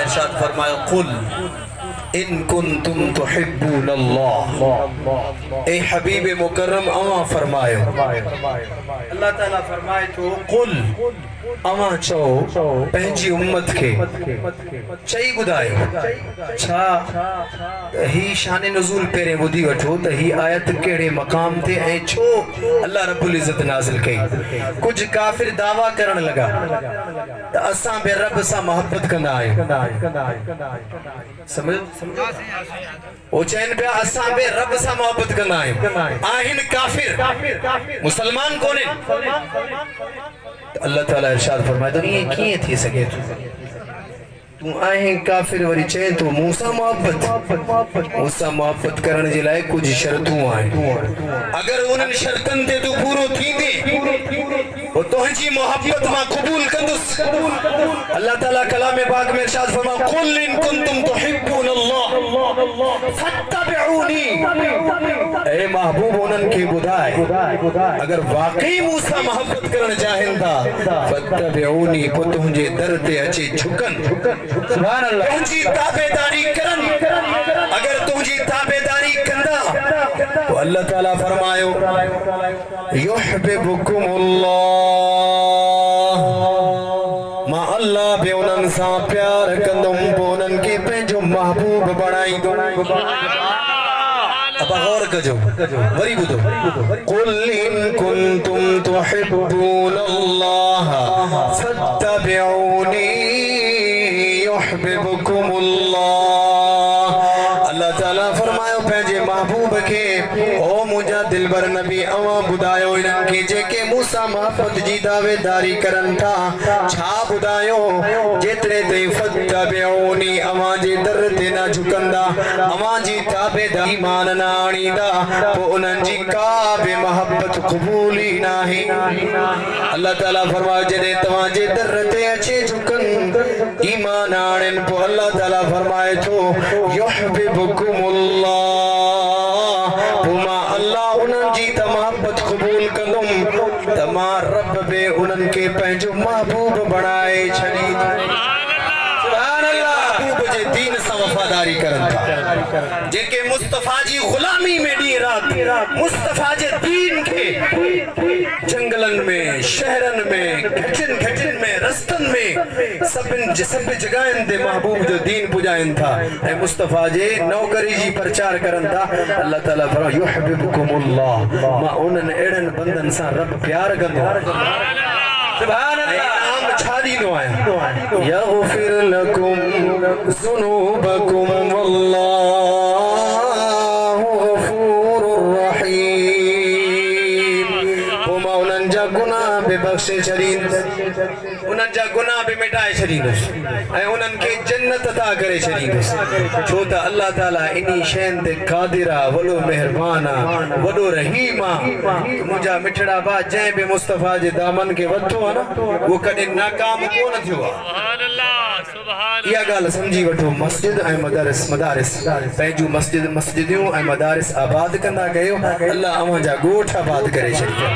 इरशाद फरमाया कुल इन कुंतुम तुहिब्बून अल्लाह। ए हबीब मुकर्रम अवा फरमायो अल्लाह ताला फरमाए तो कुल अवा चो पंहिंजी उम्मत के चई ॿुधायो छा ही शान नुज़ूल पेरे ॿुधी वठो त ही आयत कहिड़े मक़ाम ते ऐं छो अल्लाह रब्बुल इज़्ज़त नाज़िल कई। कुछ काफ़िर दावा करण लगा त असां बे रब सां मोहब्बत कंदा आहियूं। समझ ओ चैन पे असां बे रब सां मोहब्बत कंदा आहियूं। आहिन काफ़िर मुसलमान कोने। अल्लाह ताला इरशाद फरमाए तो ये कीअं थी सके तू आहे काफिर वरी चए तो मूसा मोहब्बत करण जे लाइ कुछ शर्तूं आहिनि। अगर उन्हनि शर्तनि ते तू पूरो थींदे वो तुंहिंजी मोहब्बत मां क़बूल कंदुसि। अल्लाह ताला कलाम पाक में इरशाद फरमाए कुल इन कुंतुम तुहिब्बून अल्लाह फत्तबिऊनी। ए महबूब उन्हनि खे ॿुधाए अगर वाकई मूसा मोहब्बत करण चाहिनि था फत्तबिऊनी पो तुंहिंजे दर ते अची झुकन सुभान अल्लाह तुंहिंजी ताबेदारी करन। अगर तुंहिंजी ताबेदारी कंदा तो अल्लाह ताला फरमायो युहिब्बुकुमुल्लाह मां अल्लाह बि उन्हनि सां प्यार कंदुमि पोइ उन्हनि खे पंहिंजो महबूब बणाईंदुमि। अब गौर कजो वरी ॿुधो कुल इन कुंतुम तुहिब्बून अल्लाह फत्तबिऊनी युहिब्बुकुमुल्लाह। अल्लाह ताला फरमायो पंहिंजे महबूब खे ओ मुंहिंजा दिलबर नबी अवा ॿुधायो इन्हनि खे जेके मूंसां मोहब्बत जी दावेदारी करनि था छा ॿुधायो जेतिरे ताईं फत्तबिऊनी अवा जे दर ते न झुकंदा अवा जी ताबेदारी ईमान न आणींदा पोइ उन्हनि जी का बि मोहब्बत क़बूल ई नाहे। अल्लाह ताला फरमायो जॾहिं तव्हां जे दर ते अचे झुकनि ईमान आणनि पोइ अल्लाह ताला फरमाए थो युहिब्बुकुमुल्लाह पोइ मां अल्लाह उन्हनि जी त मोहब्बत क़बूल कंदुमि त मां रब बि उन्हनि खे पंहिंजो महबूब बणाए छॾींदुमि। सुभान अल्लाह महबूब जे दीन सां वफ़ादारी करनि था जेके मुस्तफ़ा जी ग़ुलामी में ॾींहुं राति मुस्तफ़ा जे दीन खे जंगलनि में शहरनि में घटियुनि में रस्तनि में सभु जॻहियुनि ते महबूब जो दीन पुॼाइनि था ऐं मुस्तफ़ा जे नौकरी जी प्रचार करनि था। अल्लाह ताला फरमाए युहिब्बुकुमुल्लाह मां उन्हनि अहिड़नि बंदनि सां रब प्यार कंदो सुभान अल्लाह। छा ॾींदो आहियां यग़फिर लकुम ज़ुनूबकुम वल्लाहु गफ़ूरुर रहीम। पोइ मां उन्हनि जा गुनाह बि बख़्शे छॾींदुसि उन्हनि जा गुनाह बि मिटाए छॾींदुसि ऐं उन्हनि खे जन्नत अता करे छॾींदुसि छो त अल्लाह ताला इन्ही शयुनि ते क़ादिर आहे वॾो महिरबान आहे वॾो रहीम आहे। मुंहिंजा मिठड़ा भाउ जंहिं बि मुस्तफ़ा जे दामन खे वरितो आहे न उहो कॾहिं नाकाम कोन थियो आहे। इहा ॻाल्हि सम्झी वठो मस्जिद ऐं मदारिस पंहिंजूं मस्जिदियूं ऐं मदारिस आबाद कंदा कयो अल्लाह अव्हां जा ॻोठ आबाद करे छॾींदा।